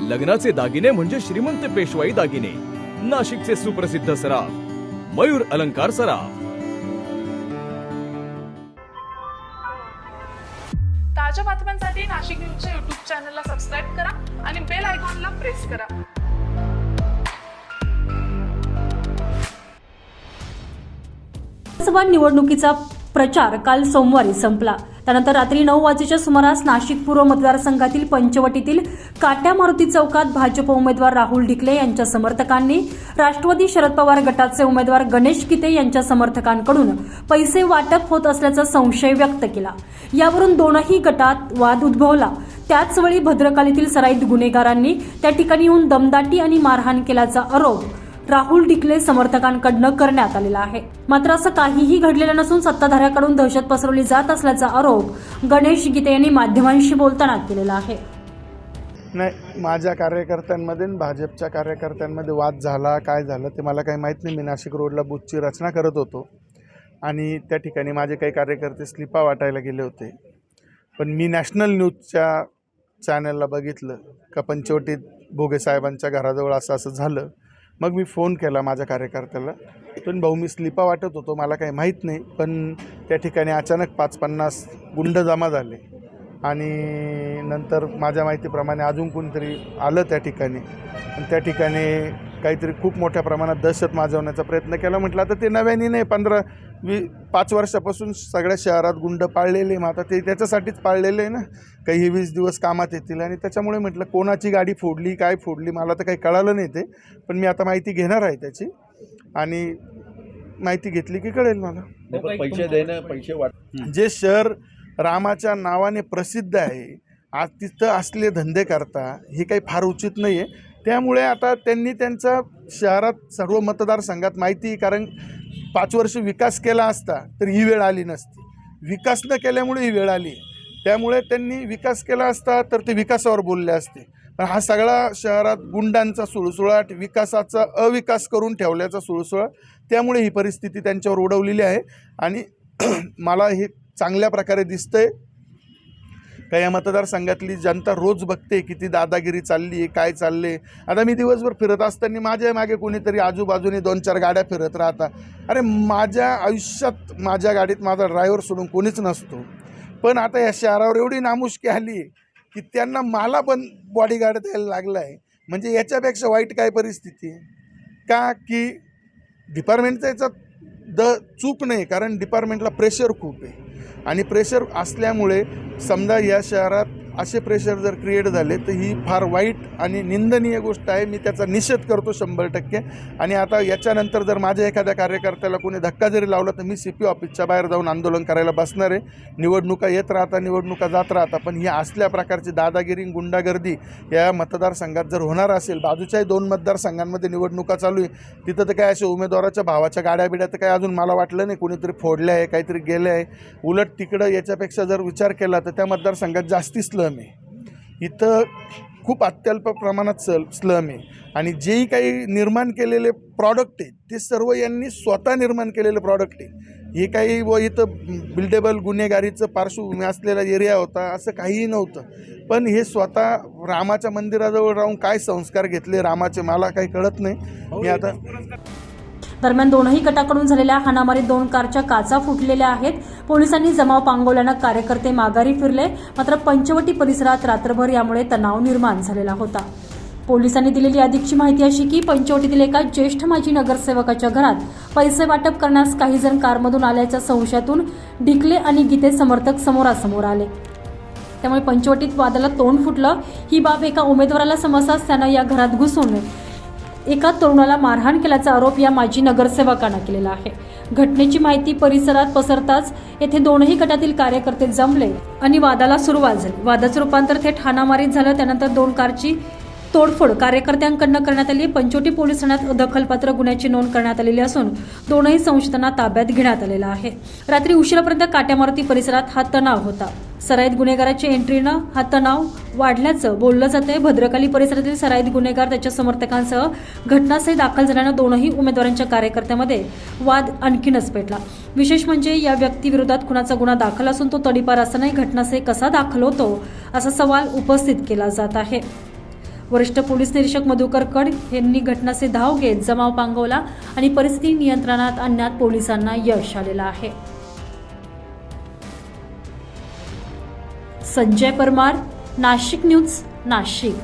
लग्नाचे दागिने म्हणजे श्रीमंत पेशवाई दागिने, नाशिकचे सुप्रसिद्ध सराफ मयूर अलंकार सराफ। ताज्या बातम्यांसाठी नाशिक न्यूजच्या YouTube चॅनलला सबस्क्राईब करा आणि बेल आयकॉनला प्रेस करा। लोकसभा निवडणुकीचा प्रचार काल सोमवारी संपला। त्यानंतर रात्री 9 वाजेच्या सुमारास नाशिक पूर्व मतदारसंघातील पंचवटीतील काट्या मारुती चौकात भाजप उमेदवार राहुल ढिकले यांच्या समर्थकांनी राष्ट्रवादी शरद पवार गटाचे उमेदवार गणेश गीते यांच्या समर्थकांकडून पैसे वाटप होत असल्याचा संशय व्यक्त केला। यावरून दोनही गटात वाद उद्भवला। त्याचवेळी भद्रकालीतील सराईत गुन्हेगारांनी त्या ठिकाणी येऊन दमदाटी आणि मारहाण केल्याचा आरोप राहुल ढिकले समर्थकांकडून करण्यात आलेला आहे। मात्र असं काहीही घडलेलं नसून सत्ताधाऱ्याकडून दहशत पसरवली जात असल्याचा आरोप गणेश गीते यांनी माध्यमांशी बोलताना केलेला आहे। नाही, माझ्या कार्यकर्त्यांमध्ये आणि भाजपच्या कार्यकर्त्यांमध्ये वाद झाला, काय झालं ते मला काही माहीत नाही। मी नाशिक रोडला बूथची रचना करत होतो आणि त्या ठिकाणी माझे काही कार्यकर्ते स्लिपा वाटायला गेले होते, पण मी नॅशनल न्यूजच्या चॅनलला बघितलं का पंचवटीत भोगे साहेबांच्या घराजवळ असं झालं। मग मी फोन केला माझ्या कार्यकर्त्याला, पण भाऊ मी स्लिपा वाटत होतो, मला काही माहीत नाही। पण त्या ठिकाणी अचानक 5-50 गुंड जमा झाले आणि नंतर माझ्या माहितीप्रमाणे अजून कोणतरी आलं त्या ठिकाणी आणि त्या ठिकाणी काहीतरी खूप मोठ्या प्रमाणात दहशत माजवण्याचा प्रयत्न केला। म्हटलं आता ते नव्याने नाही, 5 वर्षापासून सगळ्या शहरात गुंड पाळलेले, मग आता ते त्याच्यासाठीच पाळलेले आहे ना, काही 20 दिवस कामात येतील। आणि त्याच्यामुळे म्हटलं कोणाची गाडी फोडली काय फोडली मला तर काही कळालं नाही ते, पण मी आता माहिती घेणार आहे त्याची आणि माहिती घेतली की कळेल मला। पैसे देणं, पैसे वाट जे शहर रामाच्या नावाने प्रसिद्ध आहे, आज तिथं असले धंदे करता हे काही फार उचित नाही आहे। त्यामुळे आता त्यांनी त्यांचा शहरात सर्व मतदारसंघात माहिती, कारण 5 वर्ष विकास केला असता तर ही वेळ आली नसती, विकास न केल्यामुळे ही वेळ आली। त्यामुळे त्यांनी विकास केला असता तर ते विकासावर बोलले असते, पण हा सगळा शहरात गुंडांचा सुळसुळाट, विकासाचा अविकास करून ठेवल्याचा सुळसुळाट, त्यामुळे ही परिस्थिती त्यांच्यावर उडवलेली आहे। आणि मला हे चांगल्या प्रकारे दिसतंय का या मतदारसंघातली जनता रोज बघते किती दादागिरी चालली आहे, काय चालले। आता मी दिवसभर फिरत असताना माझ्या मागे कोणीतरी आजूबाजूने 2-4 गाड्या फिरत राहता। अरे माझ्या आयुष्यात माझ्या गाडीत माझा ड्रायव्हर सोडून कोणीच नसतो, पण आता या शहरावर एवढी नामुष्की आली की त्यांना मला पण बॉडीगार्ड द्यायला लागला आहे। म्हणजे याच्यापेक्षा वाईट काय परिस्थिती आहे का, की डिपार्टमेंटचा याचा चूक नाही, कारण डिपार्टमेंटला प्रेशर खूप आहे आणि प्रेशर असल्यामुळे समजा या शहरात असे प्रेशर जर क्रिएट झाले तर ही फार वाईट आणि निंदनीय गोष्ट आहे। मी त्याचा निषेध करतो 100%। आणि आता याच्यानंतर जर माझ्या एखाद्या कार्यकर्त्याला कोणी धक्का जरी लावला तर मी CP ऑफिसच्या बाहेर जाऊन आंदोलन करायला बसणार आहे। निवडणुका येत राहता, निवडणुका जात राहता, पण ही असल्या प्रकारची दादागिरी, गुंडागर्दी या मतदारसंघात जर होणार असेल, बाजूच्याही 2 मतदारसंघांमध्ये निवडणुका चालू आहे, तिथं तर काय असे उमेदवाराच्या भावाच्या गाड्या बिड्या तर काय अजून मला वाटलं नाही कोणीतरी फोडल्या आहे, काहीतरी गेलं आहे। उलट तिकडं याच्यापेक्षा जर विचार केला तर त्या मतदारसंघात जास्ती स्लम आहे, इथं खूप अत्यल्प प्रमाणात स्लम आहे। आणि जेही काही निर्माण केलेले प्रॉडक्ट आहेत ते सर्व यांनी स्वतः निर्माण केलेले प्रॉडक्ट आहे। हे काही व इथं बिल्डेबल गुन्हेगारीचं पार्श्वभूमी असलेला एरिया होता असं काहीही नव्हतं, पण हे स्वतः रामाच्या मंदिराजवळ राहून काय संस्कार घेतले रामाचे मला काही कळत नाही। मी आता दरम्यान दोनही गटाकडून झालेल्या हाणामारीत 2 कारच्या काचा फुटलेल्या आहेत। पोलिसांनी जमाव पांगवल्यानं कार्यकर्ते माघारी फिरले। मात्र पंचवटी परिसरात रात्रभर यामुळे तणाव निर्माण झालेला होता। पोलिसांनी दिलेली अधिकची माहिती अशी की पंचवटीतील एका ज्येष्ठ माजी नगरसेवकाच्या घरात पैसे वाटप करण्यास काही जण कारमधून आल्याच्या संशयातून ढिकले आणि गीते समर्थक समोरासमोर आले। त्यामुळे पंचवटीत वादाला तोंड फुटलं। ही बाब एका उमेदवाराला समजताच त्यानं या घरात घुसून एका तरुणाला मारहाण केल्याचा आरोप या माजी नगरसेवकानं केलेला आहे। घटनेची माहिती परिसरात पसरताच येथे दोनही गटातील कार्यकर्ते जमले आणि वादाला सुरुवात झाली। वादाचं रूपांतर थेट हाणामारीत झालं। त्यानंतर 2 कारची तोडफोड कार्यकर्त्यांकडून करण्यात आली। पंचवटी पोलीस ठाण्यात दखलपात्र गुन्ह्याची नोंद करण्यात आलेली असून दोनही संशयितांना ताब्यात घेण्यात आलेला आहे। रात्री उशिरापर्यंत काट्या मारुती परिसरात हा तणाव होता। सराईत गुन्हेगाराच्या एंट्रीनं हा तणाव वाढल्याचं बोललं जातंय। भद्रकाली परिसरातील सराईत गुन्हेगार त्याच्या समर्थकांसह घटनास्थळी दाखल झाल्यानं दोनही उमेदवारांच्या कार्यकर्त्यांमध्ये वाद आणखीनच पेटला। विशेष म्हणजे या व्यक्तीविरोधात खुनाचा गुन्हा दाखल असून तो तडीपार असतानाही घटनास्थळी कसा दाखल होतो असा सवाल उपस्थित केला जात आहे। वरिष्ठ पोलीस निरीक्षक मधुकर कड यांनी घटनास्थळी धाव घेत जमाव पांगवला आणि परिस्थिती नियंत्रणात आणण्यात पोलिसांना यश आलेलं आहे. संजय परमार, नाशिक न्यूज, नाशिक.